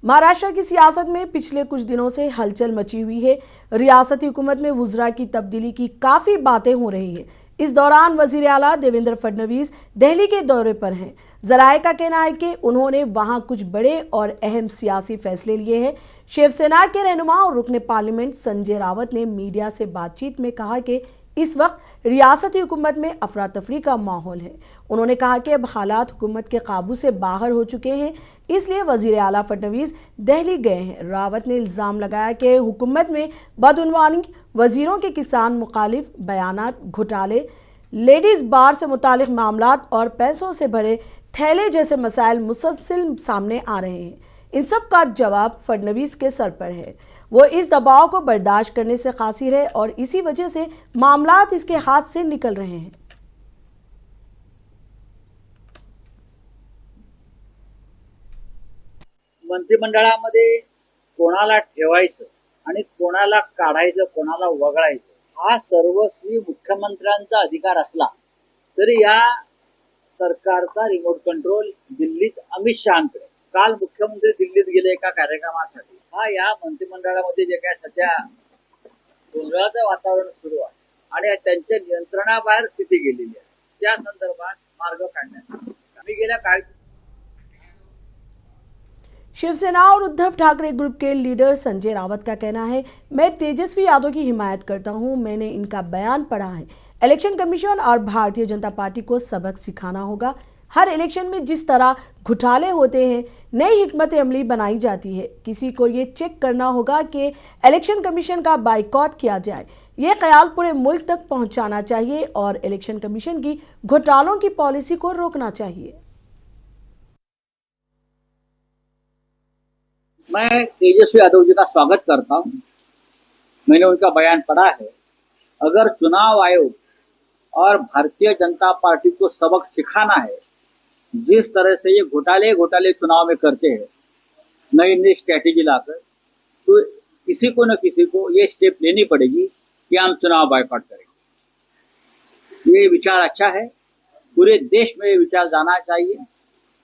महाराष्ट्र की सियासत में पिछले कुछ दिनों से हलचल मची हुई है। रियासती हुकूमत में वुज़रा की तब्दीली की काफ़ी बातें हो रही है। इस दौरान वज़ीर आला देवेंद्र फडणवीस दिल्ली के दौरे पर हैं। ज़राए का कहना है कि उन्होंने वहां कुछ बड़े और अहम सियासी फैसले लिए हैं। शिवसेना के रहनुमा और रुकने पार्लियामेंट संजय रावत ने मीडिया से बातचीत में कहा कि इस वक्त रियासती हुकूमत में अफरा तफरी का माहौल है। उन्होंने कहा कि अब हालात हुकूमत के काबू से बाहर हो चुके हैं, इसलिए वज़ीर आला फडणवीस दिल्ली गए हैं। रावत ने इल्ज़ाम लगाया कि हुकूमत में बदउनवानी, वज़ीरों के किसान मुखालिफ बयानात, घोटाले, लेडीज़ बार से मुतालिक मामलात और पैसों से भरे थैले जैसे मसाइल मुसलसल सामने आ रहे हैं। इन सब का जवाब फडणवीस के सर पर है। वो इस दबाव को बर्दाश्त करने से कासिर है और इसी वजह से मामलात इसके हाथ से निकल रहे हैं। मंत्रिमंडळामध्ये कोणाला ठेवायचं आणि कोणाला काढायचं, कोणाला वगळायचं हा सर्वस्वी मुख्यमंत्र्यांचा अधिकार असला तरी या सरकारचा रिमोट कंट्रोल दिल्लीत अमित शहांकडे. काल मुख्यमंत्री दिल्लीत गेले एका कार्यक्रमासाठी. हा या मंत्रिमंडळामध्ये जे काय सध्या गोंधळाचं वातावरण सुरू आहे आणि त्यांच्या नियंत्रणाबाहेर स्थिती गेलेली आहे, त्या संदर्भात मार्ग काढण्यासाठी आम्ही गेल्या काही शिवसेना और उद्धव ठाकरे ग्रुप के लीडर संजय रावत का कहना है, मैं तेजस्वी यादव की हिमायत करता हूं। मैंने इनका बयान पढ़ा है। इलेक्शन कमीशन और भारतीय जनता पार्टी को सबक सिखाना होगा। हर इलेक्शन में जिस तरह घोटाले होते हैं, नई हिकमत अमली बनाई जाती है। किसी को ये चेक करना होगा कि इलेक्शन कमीशन का बाइकॉट किया जाए। ये ख्याल पूरे मुल्क तक पहुंचाना चाहिए और इलेक्शन कमीशन की घोटालों की पॉलिसी को रोकना चाहिए। मैं तेजस्वी यादव जी का स्वागत करता हूं। मैंने उनका बयान पढ़ा है। अगर चुनाव आयोग और भारतीय जनता पार्टी को सबक सिखाना है, जिस तरह से ये घोटाले चुनाव में करते हैं नई नई स्ट्रैटेजी लाकर, तो किसी को न किसी को ये स्टेप लेनी पड़ेगी कि हम चुनाव बायकॉट करेंगे। ये विचार अच्छा है, पूरे देश में ये विचार जाना चाहिए,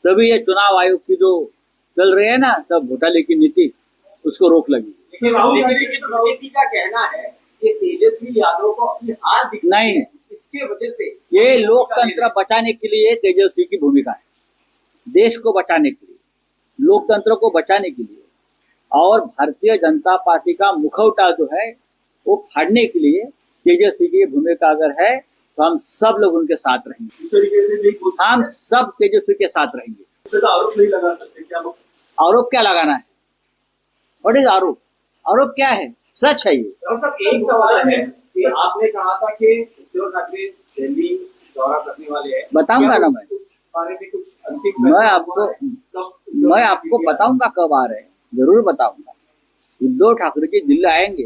तभी ये चुनाव आयोग की जो चल रही है ना सब घोटाले की नीति, उसको रोक लगी। राहुल गांधी की बीजेपी का कहना है कि तेजस्वी यादव को अपनी हार दिखनी नहीं, है, इसके वजह से ये लोकतंत्र बचाने के लिए तेजस्वी की भूमिका है। देश को बचाने के लिए, लोकतंत्र को बचाने के लिए और भारतीय जनता पार्टी का मुखौटा जो है वो फाड़ने के लिए तेजस्वी की भूमिका अगर है तो हम सब लोग उनके साथ रहेंगे। इस तरीके से हम सब तेजस्वी के साथ रहेंगे। तो आरोप नहीं लगा सकते क्या? आरोप क्या लगाना है? व्हाट इज आरोप? आरोप क्या है? सच है ये। एक सवाल है कि आपने कहा था कि उद्धव ठाकरे दिल्ली दौरा करने वाले हैं। बताऊंगा ना मैं, बारे में कुछ अंतिम मैं आपको बताऊंगा कब आ रहे हैं, जरूर बताऊंगा। उद्धव ठाकरे जी दिल्ली आएंगे